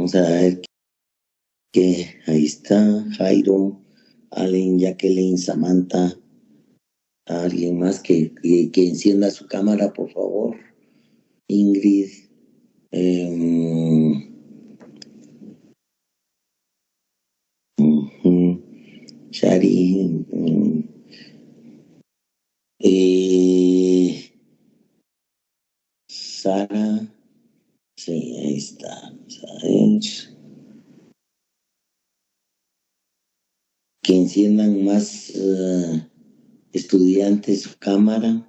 Vamos a ver que ahí está Jairo, Allen, Jacqueline, Samantha. Alguien más que encienda su cámara, por favor. Ingrid. Shari. Sara. Sí, ahí está. Vamos a ver. Que enciendan más estudiantes su cámara.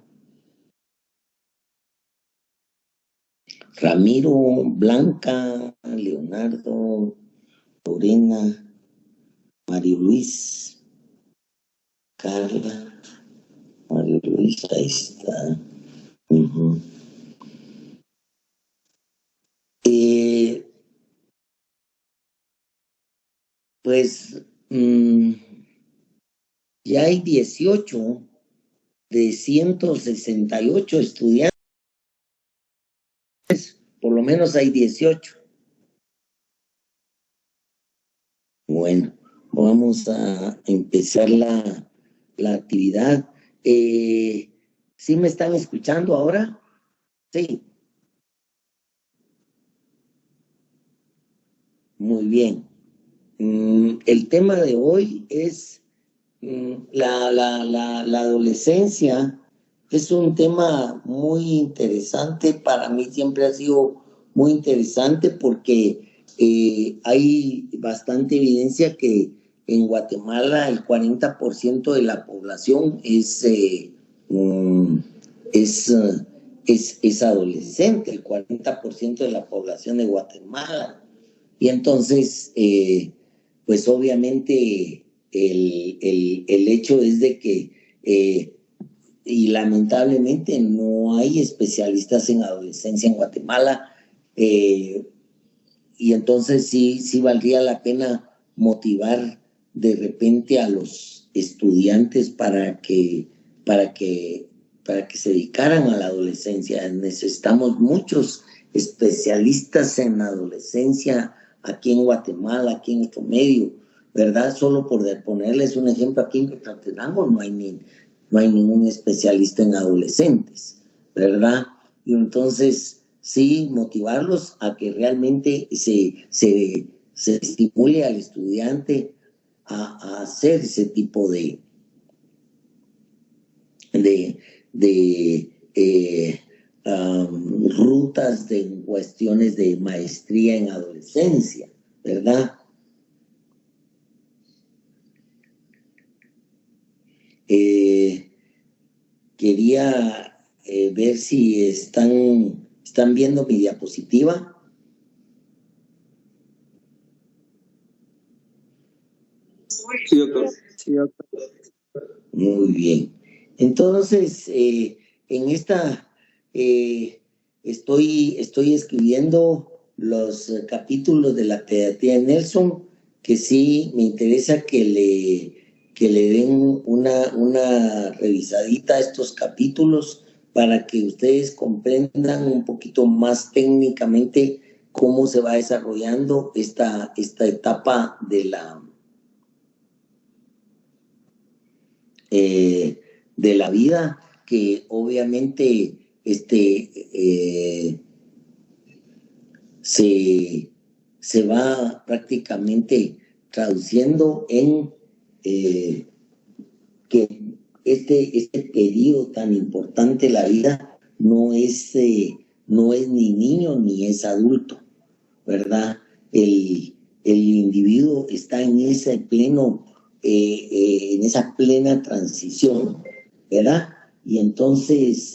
Ramiro, Blanca, Leonardo, Lorena, Mario Luis, Carla, Mario Luis, ahí está. Pues ya hay 18 de 168 estudiantes, por lo menos hay 18. Bueno, vamos a empezar la actividad. ¿Sí me están escuchando ahora? Sí. Muy bien. El tema de hoy es la adolescencia. Es un tema muy interesante. Para mí siempre ha sido muy interesante porque hay bastante evidencia que en Guatemala el 40% de la población es adolescente, el 40% de la población de Guatemala. Y entonces, pues obviamente el hecho es de que, y lamentablemente no hay especialistas en adolescencia en Guatemala, y entonces sí valdría la pena motivar de repente a los estudiantes para que se dedicaran a la adolescencia. Necesitamos muchos especialistas en adolescencia aquí en Guatemala, aquí en nuestro medio, ¿verdad? Solo por ponerles un ejemplo, aquí en Quetzaltenango no hay ningún especialista en adolescentes, ¿verdad? Y entonces sí motivarlos a que realmente se estimule al estudiante a hacer ese tipo de rutas de cuestiones de maestría en adolescencia, ¿verdad? Quería ver si están viendo mi diapositiva. Sí, doctor. Sí, doctor. Muy bien. Entonces, en esta estoy escribiendo los capítulos de la Pediatría de Nelson, que sí me interesa que le den una revisadita a estos capítulos para que ustedes comprendan un poquito más técnicamente cómo se va desarrollando esta etapa de la vida, que obviamente se va prácticamente traduciendo en que este periodo tan importante de la vida no es ni niño ni es adulto, ¿verdad? El individuo está en ese en esa plena transición, ¿verdad? Y entonces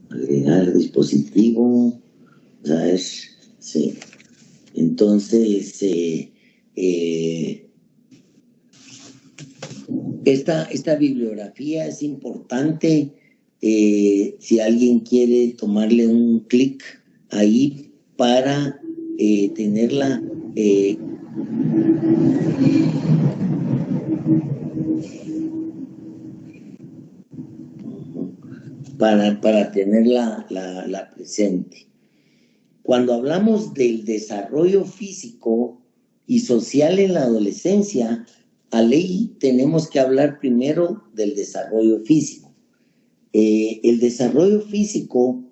agregar dispositivo, ¿sabes? Sí. Entonces esta bibliografía es importante. Si alguien quiere tomarle un clic ahí para tenerla para tenerla presente. Cuando hablamos del desarrollo físico y social en la adolescencia, a ley tenemos que hablar primero del desarrollo físico. El desarrollo físico,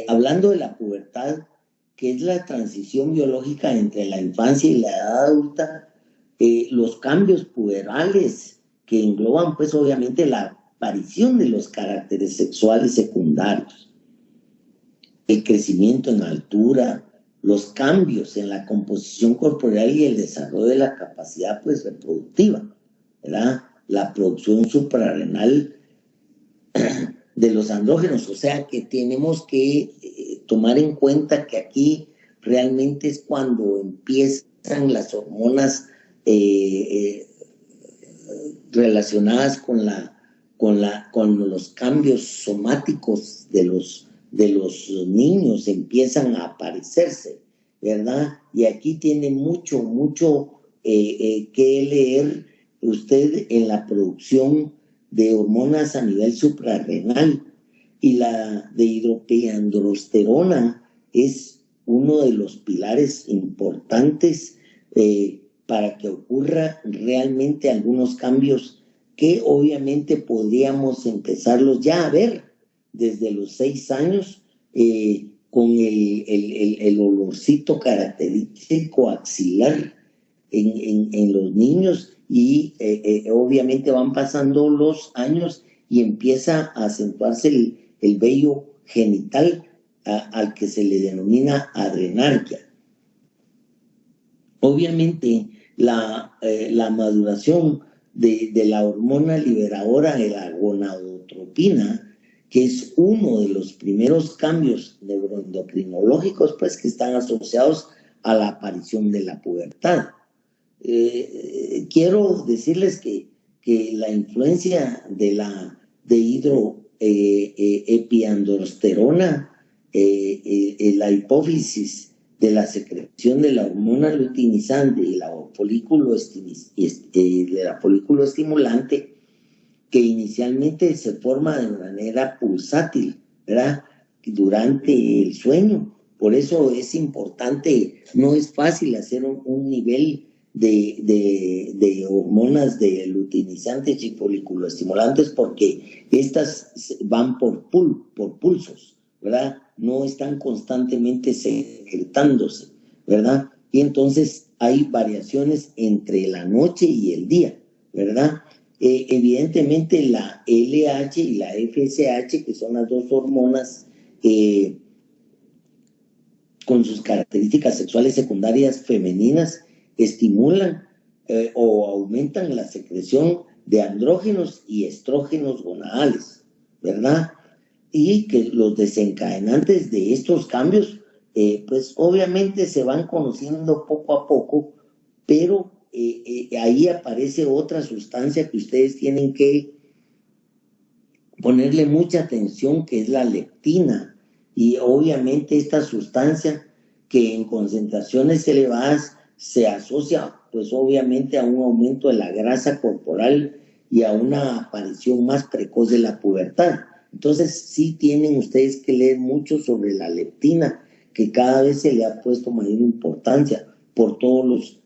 hablando de la pubertad, que es la transición biológica entre la infancia y la edad adulta, los cambios puberales que engloban pues obviamente la aparición de los caracteres sexuales secundarios, el crecimiento en altura, los cambios en la composición corporal y el desarrollo de la capacidad pues reproductiva, ¿verdad? La producción suprarrenal de los andrógenos, o sea que tenemos que tomar en cuenta que aquí realmente es cuando empiezan las hormonas relacionadas con los cambios somáticos de los niños empiezan a aparecerse, ¿verdad? Y aquí tiene mucho que leer usted en la producción de hormonas a nivel suprarrenal, y la dehidroepiandrosterona es uno de los pilares importantes para que ocurra realmente algunos cambios que obviamente podríamos empezarlos ya a ver desde los 6 años, con el olorcito característico axilar en los niños, y obviamente van pasando los años y empieza a acentuarse el vello genital al que se le denomina adrenarquia. Obviamente la maduración de la hormona liberadora de la gonadotropina, que es uno de los primeros cambios neuroendocrinológicos pues, que están asociados a la aparición de la pubertad. Quiero decirles que la influencia de la dehidroepiandrosterona, la hipófisis de la secreción de la hormona luteinizante y la folículo estimulante, que inicialmente se forma de manera pulsátil, ¿verdad?, durante el sueño. Por eso es importante, no es fácil hacer un nivel de hormonas de luteinizantes y foliculoestimulantes, porque estas van por pulsos, ¿verdad? No están constantemente secretándose, ¿verdad? Y entonces hay variaciones entre la noche y el día, ¿verdad? Evidentemente la LH y la FSH, que son las dos hormonas con sus características sexuales secundarias femeninas, estimulan o aumentan la secreción de andrógenos y estrógenos gonadales, ¿verdad? Y que los desencadenantes de estos cambios, pues obviamente se van conociendo poco a poco, pero ahí aparece otra sustancia que ustedes tienen que ponerle mucha atención, que es la leptina. Y obviamente esta sustancia, que en concentraciones elevadas se asocia pues obviamente a un aumento de la grasa corporal y a una aparición más precoz de la pubertad. Entonces sí tienen ustedes que leer mucho sobre la leptina, que cada vez se le ha puesto mayor importancia por todos los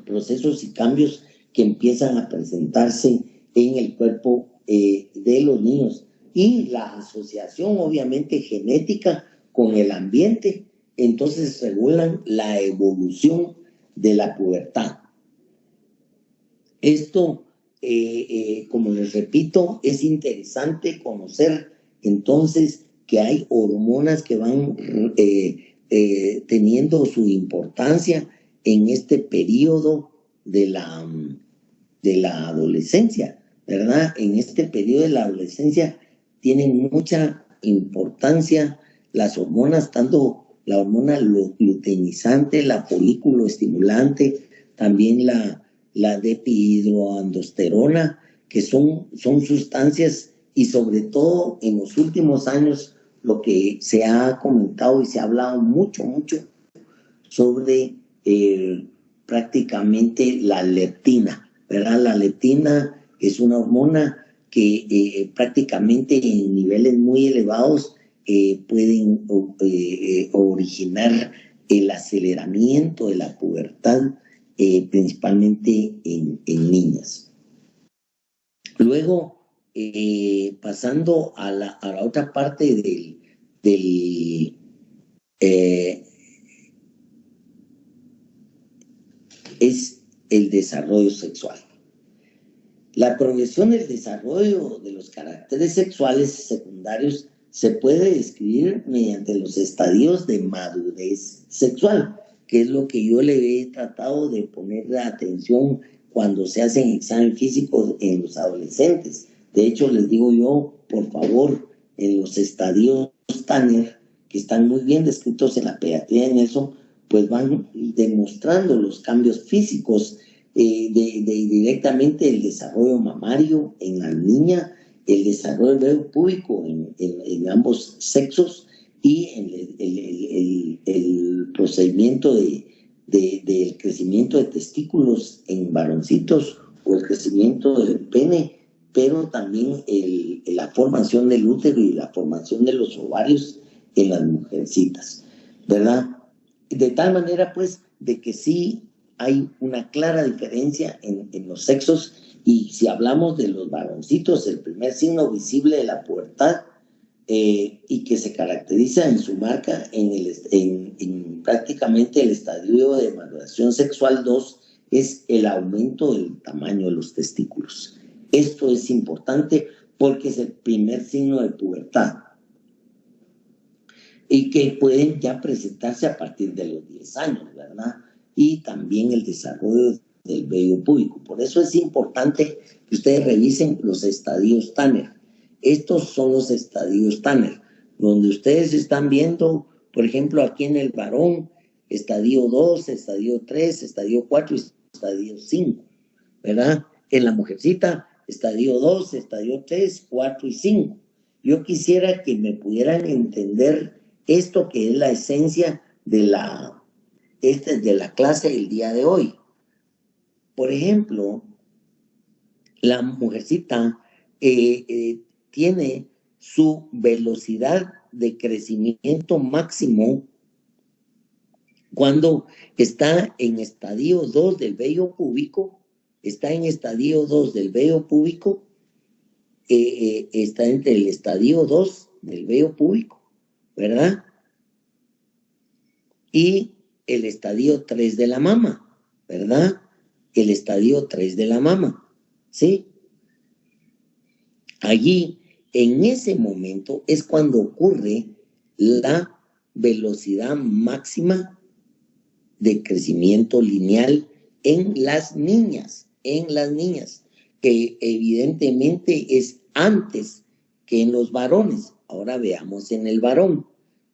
procesos y cambios que empiezan a presentarse en el cuerpo de los niños, y la asociación obviamente genética con el ambiente, entonces regulan la evolución de la pubertad. Esto, como les repito, es interesante conocer entonces que hay hormonas que van teniendo su importancia en este periodo de la adolescencia, ¿verdad? En este periodo de la adolescencia tienen mucha importancia las hormonas, tanto la hormona luteinizante, la folículo estimulante, también la dihidroandrosterona, que son sustancias, y sobre todo en los últimos años lo que se ha comentado y se ha hablado mucho sobre prácticamente la leptina, ¿verdad? La leptina es una hormona que prácticamente en niveles muy elevados pueden originar el aceleramiento de la pubertad, principalmente en niñas. Luego, pasando a la otra parte es el desarrollo sexual. La progresión del desarrollo de los caracteres sexuales secundarios se puede describir mediante los estadios de madurez sexual, que es lo que yo le he tratado de poner atención cuando se hacen exámenes físicos en los adolescentes. De hecho, les digo yo, por favor, en los estadios Tanner, que están muy bien descritos en la pediatría de Nelson, pues van demostrando los cambios físicos directamente el desarrollo mamario en la niña, el desarrollo del vello púbico en ambos sexos y el procedimiento del crecimiento de testículos en varoncitos o el crecimiento del pene, pero también la formación del útero y la formación de los ovarios en las mujercitas, ¿verdad? De tal manera, pues, de que sí hay una clara diferencia en los sexos, y si hablamos de los varoncitos, el primer signo visible de la pubertad y que se caracteriza en su marca en prácticamente el estadio de maduración sexual 2 es el aumento del tamaño de los testículos. Esto es importante porque es el primer signo de pubertad y que pueden ya presentarse a partir de los 10 años, ¿verdad? Y también el desarrollo del vello púbico. Por eso es importante que ustedes revisen los estadios Tanner. Estos son los estadios Tanner, donde ustedes están viendo, por ejemplo, aquí en el varón, estadio 2, estadio 3, estadio 4 y estadio 5, ¿verdad? En la mujercita, estadio 2, estadio 3, 4 y 5. Yo quisiera que me pudieran entender esto que es la esencia de la clase del día de hoy. Por ejemplo, la mujercita tiene su velocidad de crecimiento máximo cuando está en estadio 2 del vello púbico, está entre el estadio 2 del vello púbico, ¿verdad? Y el estadio 3 de la mama, ¿verdad? El estadio 3 de la mama, ¿sí? Allí, en ese momento, es cuando ocurre la velocidad máxima de crecimiento lineal en las niñas, que evidentemente es antes que en los varones. Ahora veamos en el varón.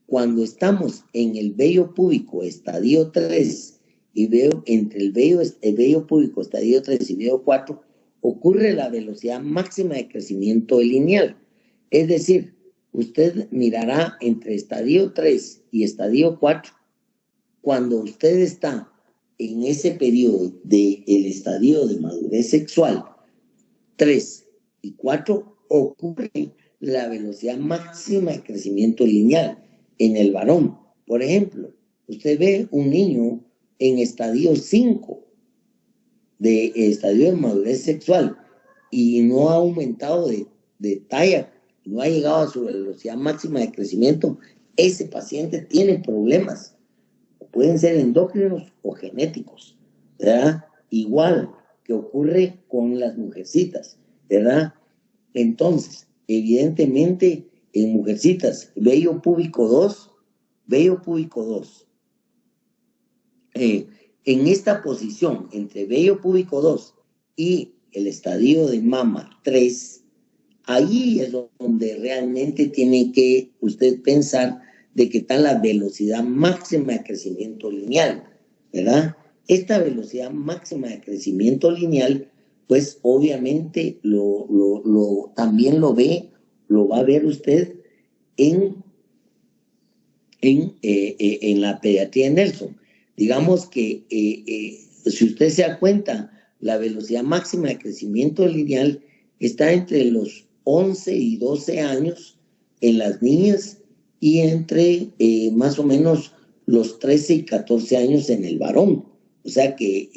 Cuando estamos en el vello púbico estadio 3 y veo entre el vello púbico estadio 3 y vello 4, ocurre la velocidad máxima de crecimiento lineal. Es decir, usted mirará entre estadio 3 y estadio 4, cuando usted está en ese periodo del estadio de madurez sexual 3 y 4, ocurre la velocidad máxima de crecimiento lineal en el varón. Por ejemplo, usted ve un niño en estadio 5 de estadio de madurez sexual y no ha aumentado de talla, no ha llegado a su velocidad máxima de crecimiento, ese paciente tiene problemas. Pueden ser endócrinos o genéticos, ¿verdad? Igual que ocurre con las mujercitas, ¿verdad? Entonces, evidentemente, en mujercitas, vello púbico 2, en esta posición entre vello púbico 2 y el estadio de mama 3, ahí es donde realmente tiene que usted pensar de que está la velocidad máxima de crecimiento lineal, ¿verdad? Esta velocidad máxima de crecimiento lineal, pues obviamente también lo va a ver usted en la pediatría de Nelson. Digamos que si usted se da cuenta, la velocidad máxima de crecimiento lineal está entre los 11 y 12 años en las niñas y entre más o menos los 13 y 14 años en el varón. O sea que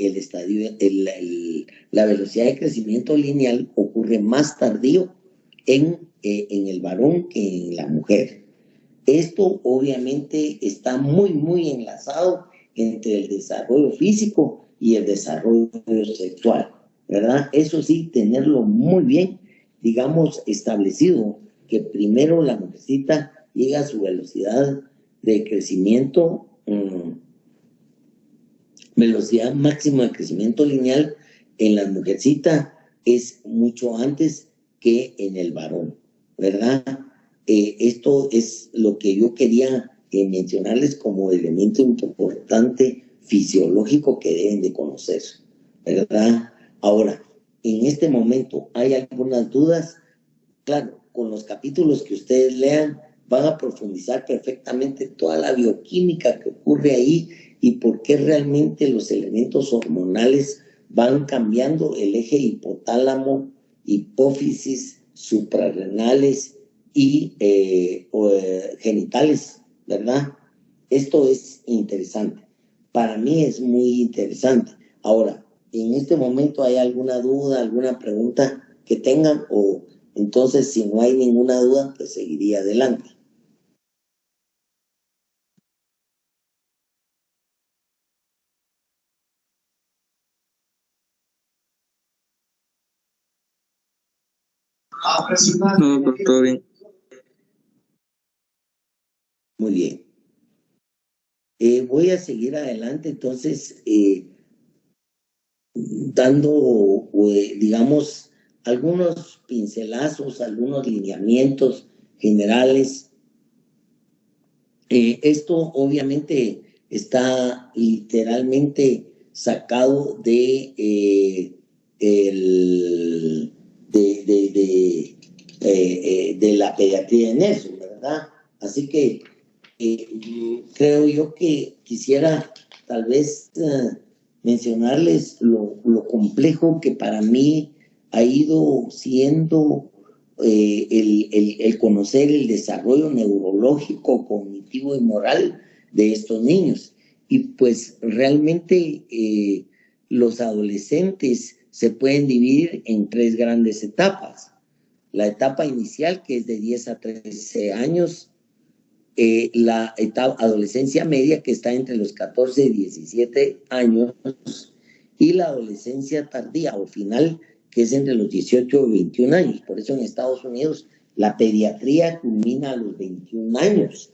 la velocidad de crecimiento lineal ocurre más tardío en el varón que en la mujer. Esto obviamente está muy enlazado entre el desarrollo físico y el desarrollo sexual, ¿verdad? Eso sí, tenerlo muy bien, digamos, establecido, que primero la mujercita llega a su velocidad de crecimiento, velocidad máxima de crecimiento lineal en la mujercita es mucho antes que en el varón, ¿verdad? Esto es lo que yo quería mencionarles como elemento importante fisiológico que deben de conocer, ¿verdad? Ahora, en este momento, ¿hay algunas dudas? Claro, con los capítulos que ustedes lean van a profundizar perfectamente toda la bioquímica que ocurre ahí y por qué realmente los elementos hormonales van cambiando el eje hipotálamo, hipófisis, suprarrenales y genitales, ¿verdad? Esto es interesante. Para mí es muy interesante. Ahora, en este momento hay alguna duda, alguna pregunta que tengan o entonces si no hay ninguna duda, pues seguiría adelante. No, pues todo bien. Muy bien. Voy a seguir adelante entonces dando, digamos, algunos pincelazos, algunos lineamientos generales. Esto obviamente está literalmente sacado de la pediatría de Nelson, ¿verdad? Así que creo yo que quisiera tal vez mencionarles lo complejo que para mí ha ido siendo el conocer el desarrollo neurológico, cognitivo y moral de estos niños. Y pues realmente los adolescentes se pueden dividir en tres grandes etapas. La etapa inicial, que es de 10 a 13 años, la etapa adolescencia media, que está entre los 14 y 17 años, y la adolescencia tardía o final, que es entre los 18 y 21 años. Por eso en Estados Unidos la pediatría culmina a los 21 años.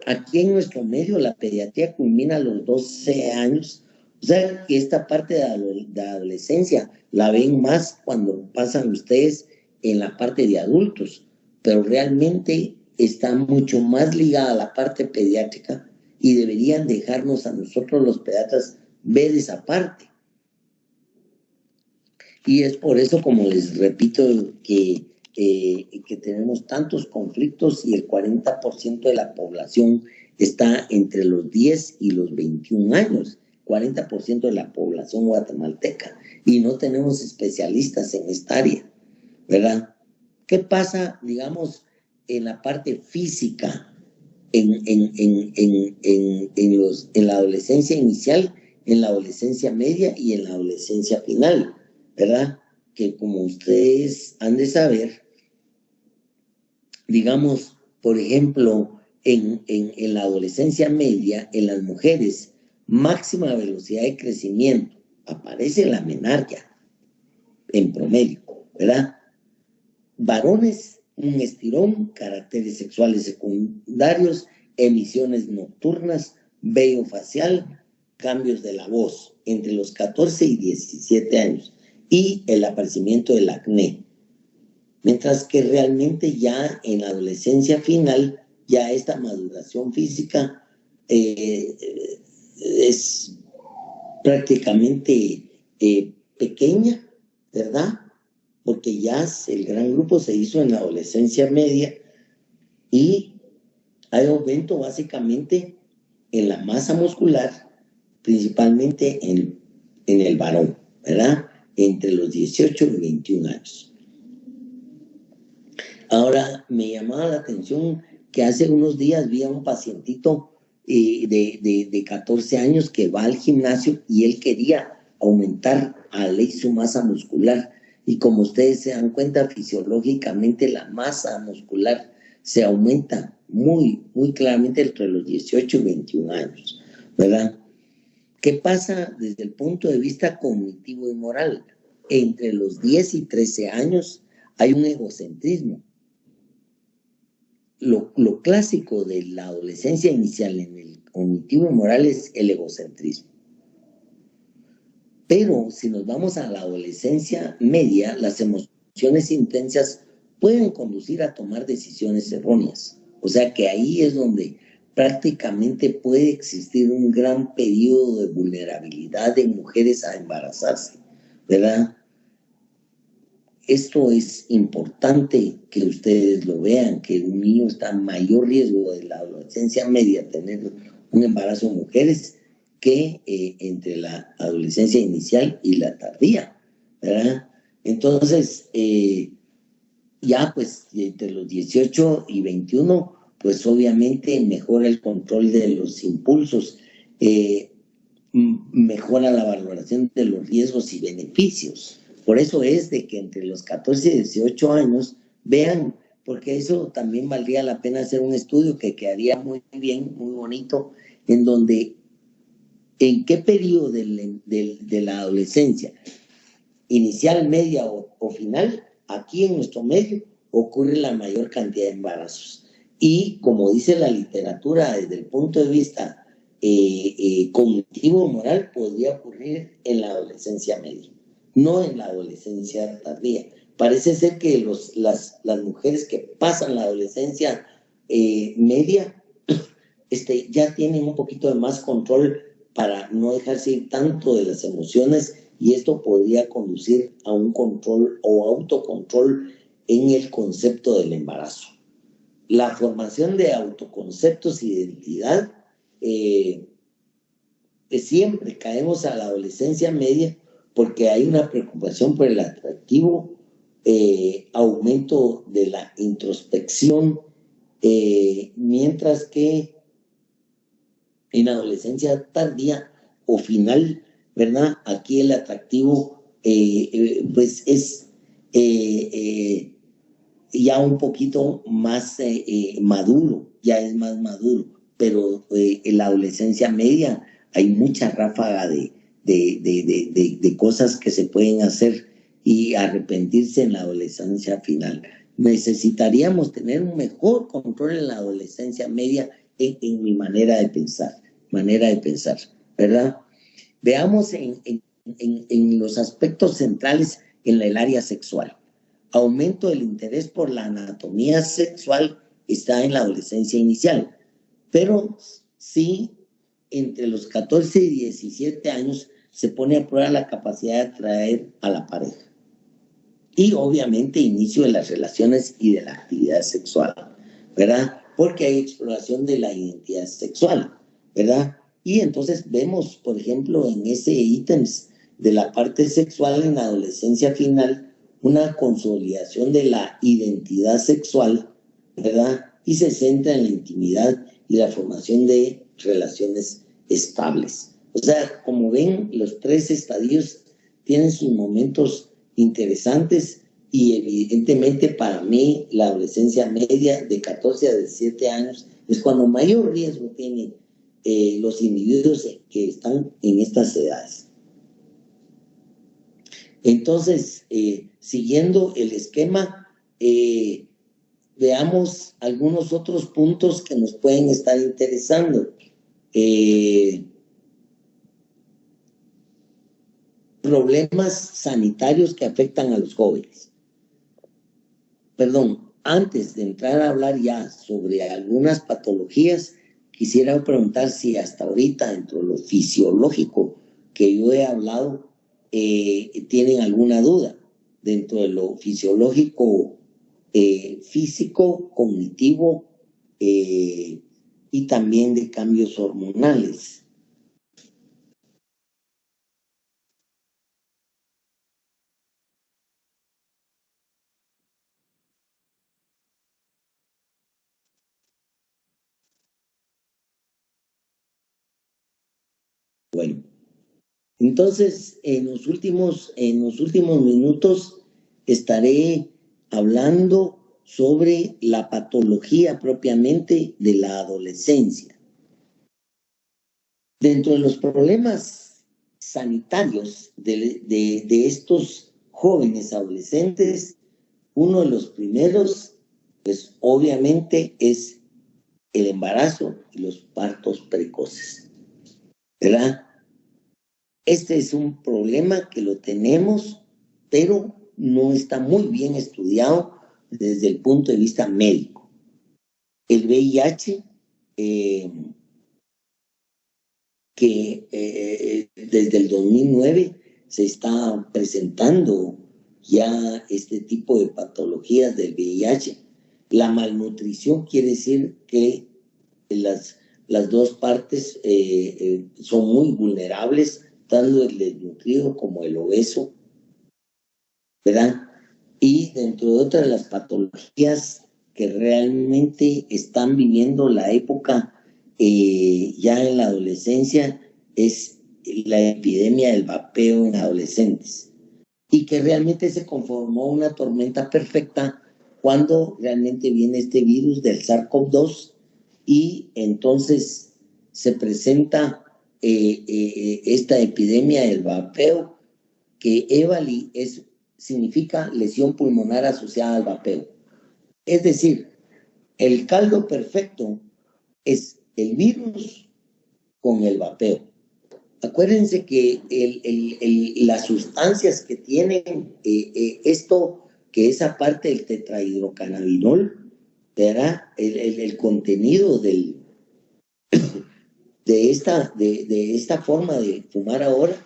Aquí en nuestro medio la pediatría culmina a los 12 años. O sea que esta parte de adolescencia la ven más cuando pasan ustedes en la parte de adultos, pero realmente está mucho más ligada a la parte pediátrica y deberían dejarnos a nosotros los pediatras ver esa parte. Y es por eso, como les repito, que tenemos tantos conflictos y el 40% de la población está entre los 10 y los 21 años, 40% de la población guatemalteca, y no tenemos especialistas en esta área, ¿verdad? ¿Qué pasa, digamos, en la parte física, en la adolescencia inicial, en la adolescencia media y en la adolescencia final, ¿verdad? Que como ustedes han de saber, digamos, por ejemplo, en la adolescencia media, en las mujeres, máxima velocidad de crecimiento, aparece la menarquia en promedio, ¿verdad? Varones, un estirón, caracteres sexuales secundarios, emisiones nocturnas, vello facial, cambios de la voz entre los 14 y 17 años y el aparecimiento del acné. Mientras que realmente ya en la adolescencia final, ya esta maduración física es prácticamente pequeña, ¿verdad? Porque ya el gran grupo se hizo en la adolescencia media y hay aumento básicamente en la masa muscular principalmente en el varón, ¿verdad? Entre los 18 y 21 años. Ahora, me llamaba la atención que hace unos días vi a un pacientito de 14 años que va al gimnasio y él quería aumentar a ley su masa muscular. Y como ustedes se dan cuenta, fisiológicamente la masa muscular se aumenta muy, muy claramente entre los 18 y 21 años, ¿verdad? ¿Qué pasa desde el punto de vista cognitivo y moral? Entre los 10 y 13 años hay un egocentrismo. Lo clásico de la adolescencia inicial en el cognitivo y moral es el egocentrismo. Pero si nos vamos a la adolescencia media, las emociones intensas pueden conducir a tomar decisiones erróneas. O sea que ahí es donde prácticamente puede existir un gran periodo de vulnerabilidad de mujeres a embarazarse, ¿verdad? Esto es importante que ustedes lo vean, que un niño está en mayor riesgo de la adolescencia media tener un embarazo en mujeres que entre la adolescencia inicial y la tardía, ¿verdad? Entonces, ya pues entre los 18 y 21, pues obviamente mejora el control de los impulsos, mejora la valoración de los riesgos y beneficios. Por eso es de que entre los 14 y 18 años vean, porque eso también valdría la pena hacer un estudio que quedaría muy bien, muy bonito, en donde en qué periodo de la adolescencia, inicial, media o final, aquí en nuestro medio ocurre la mayor cantidad de embarazos. Y como dice la literatura, desde el punto de vista cognitivo moral, podría ocurrir en la adolescencia media, no en la adolescencia tardía. Parece ser que las mujeres que pasan la adolescencia media ya tienen un poquito de más control para no dejarse ir tanto de las emociones, y esto podría conducir a un control o autocontrol en el concepto del embarazo. La formación de autoconceptos y identidad, siempre caemos a la adolescencia media porque hay una preocupación por el atractivo, aumento de la introspección, mientras que en adolescencia tardía o final, ¿verdad? Aquí el atractivo pues es ya un poquito más maduro, ya es más maduro, pero en la adolescencia media hay mucha ráfaga de cosas que se pueden hacer y arrepentirse en la adolescencia final. Necesitaríamos tener un mejor control en la adolescencia media en mi manera de pensar, ¿verdad? Veamos en los aspectos centrales en el área sexual. Aumento del interés por la anatomía sexual está en la adolescencia inicial, pero sí entre los 14 y 17 años se pone a prueba la capacidad de atraer a la pareja. Y obviamente inicio de las relaciones y de la actividad sexual, ¿verdad? Porque hay exploración de la identidad sexual, ¿verdad? Y entonces vemos, por ejemplo, en ese ítems de la parte sexual en la adolescencia final, una consolidación de la identidad sexual, ¿verdad? Y se centra en la intimidad y la formación de relaciones estables. O sea, como ven, los tres estadios tienen sus momentos interesantes, y evidentemente para mí la adolescencia media de 14 a 17 años es cuando mayor riesgo tienen los individuos que están en estas edades. Entonces, siguiendo el esquema, veamos algunos otros puntos que nos pueden estar interesando. Problemas sanitarios que afectan a los jóvenes. Perdón, antes de entrar a hablar ya sobre algunas patologías, quisiera preguntar si hasta ahorita, dentro de lo fisiológico que yo he hablado, tienen alguna duda dentro de lo fisiológico, físico, cognitivo, y también de cambios hormonales. Bueno, entonces en los últimos minutos estaré hablando sobre la patología propiamente de la adolescencia. Dentro de los problemas sanitarios de estos jóvenes adolescentes, uno de los primeros, pues obviamente es el embarazo y los partos precoces, ¿verdad? Este es un problema que lo tenemos, pero no está muy bien estudiado desde el punto de vista médico. El VIH, que desde el 2009 se está presentando ya este tipo de patologías del VIH. La malnutrición quiere decir que las dos partes son muy vulnerables, tanto el desnutrido como el obeso, ¿verdad? Y dentro de otras de las patologías que realmente están viviendo la época ya en la adolescencia es la epidemia del vapeo en adolescentes, y que realmente se conformó una tormenta perfecta cuando realmente viene este virus del SARS-CoV-2 y entonces se presenta esta epidemia del vapeo, que EVALI significa lesión pulmonar asociada al vapeo. Es decir, el caldo perfecto es el virus con el vapeo. Acuérdense que las sustancias que tienen esto, que es aparte del tetrahidrocannabinol, ¿verdad? El contenido de esta forma de fumar ahora,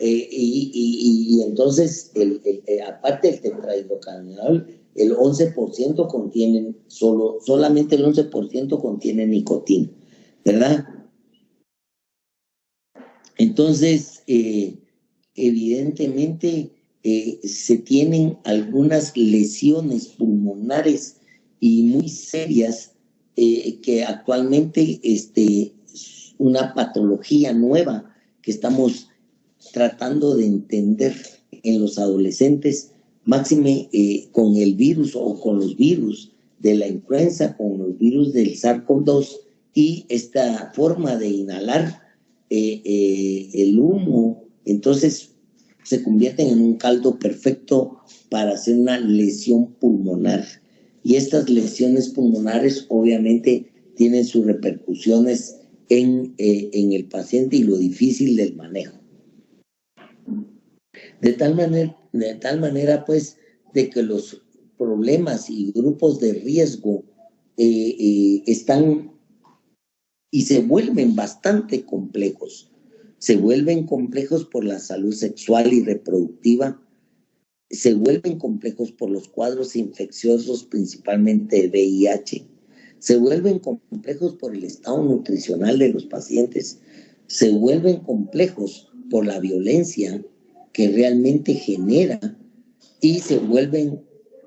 y entonces aparte del tetrahidrocannabinol, el 11% contienen, solamente el 11% contiene nicotina, ¿verdad? Entonces, evidentemente, se tienen algunas lesiones pulmonares y muy serias que actualmente una patología nueva que estamos tratando de entender en los adolescentes, máxime con el virus o con los virus de la influenza, con los virus del SARS-CoV-2 y esta forma de inhalar el humo, entonces se convierten en un caldo perfecto para hacer una lesión pulmonar. Y estas lesiones pulmonares obviamente tienen sus repercusiones en el paciente y lo difícil del manejo. De tal manera, pues, de que los problemas y grupos de riesgo están y se vuelven bastante complejos. Se vuelven complejos por la salud sexual y reproductiva, se vuelven complejos por los cuadros infecciosos, principalmente de VIH, se vuelven complejos por el estado nutricional de los pacientes, se vuelven complejos por la violencia que realmente genera y se vuelven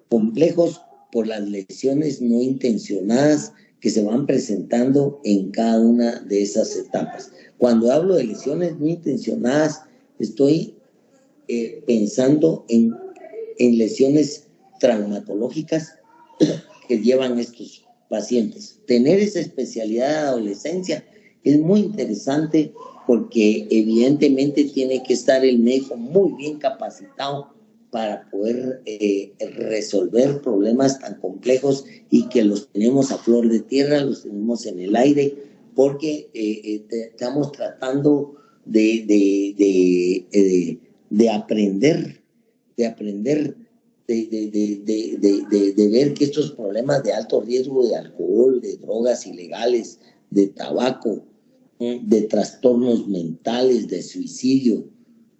complejos por las lesiones no intencionadas que se van presentando en cada una de esas etapas. Cuando hablo de lesiones no intencionadas, estoy pensando en lesiones traumatológicas que llevan estos pacientes. Tener esa especialidad de adolescencia es muy interesante porque evidentemente tiene que estar el médico muy bien capacitado para poder resolver problemas tan complejos y que los tenemos a flor de tierra, los tenemos en el aire, porque estamos tratando de aprender, de ver que estos problemas de alto riesgo de alcohol, de drogas ilegales, de tabaco, de trastornos mentales, de suicidio,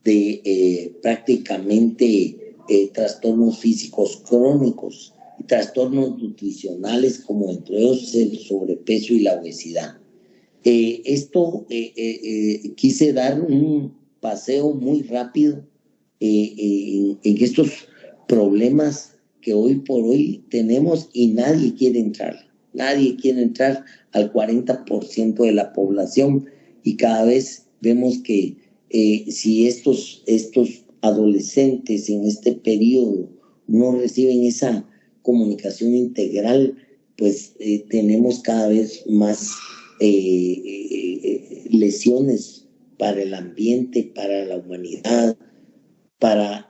de prácticamente trastornos físicos crónicos, trastornos nutricionales como entre ellos el sobrepeso y la obesidad. Quise dar un paseo muy rápido en estos problemas que hoy por hoy tenemos y nadie quiere entrar al 40% de la población y cada vez vemos que si estos adolescentes en este periodo no reciben esa comunicación integral, pues tenemos cada vez más lesiones para el ambiente, para la humanidad, para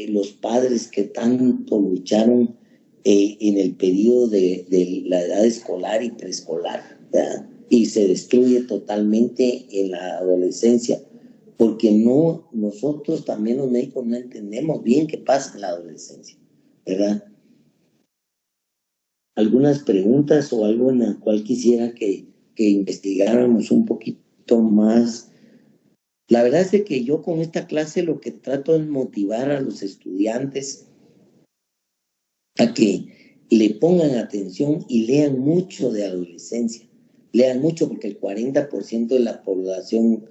los padres que tanto lucharon en el periodo de la edad escolar y preescolar, ¿verdad? Y se destruye totalmente en la adolescencia, porque nosotros también los médicos no entendemos bien qué pasa en la adolescencia, ¿verdad? Algunas preguntas o algo en la cual quisiera que investigáramos un poquito más. La verdad es que yo con esta clase lo que trato es motivar a los estudiantes a que le pongan atención y lean mucho de adolescencia. Lean mucho porque el 40% de la población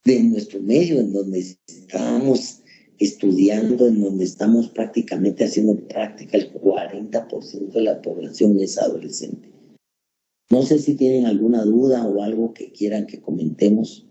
de nuestro medio, en donde estamos estudiando, en donde estamos prácticamente haciendo práctica, el 40% de la población es adolescente. No sé si tienen alguna duda o algo que quieran que comentemos.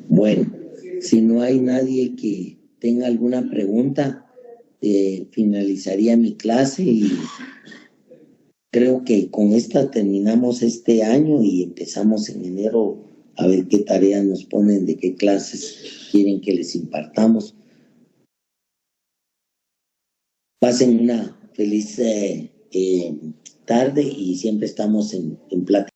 Bueno, si no hay nadie que tenga alguna pregunta, finalizaría mi clase y creo que con esta terminamos este año y empezamos en enero a ver qué tareas nos ponen, de qué clases quieren que les impartamos. Pasen una feliz tarde y siempre estamos en plática.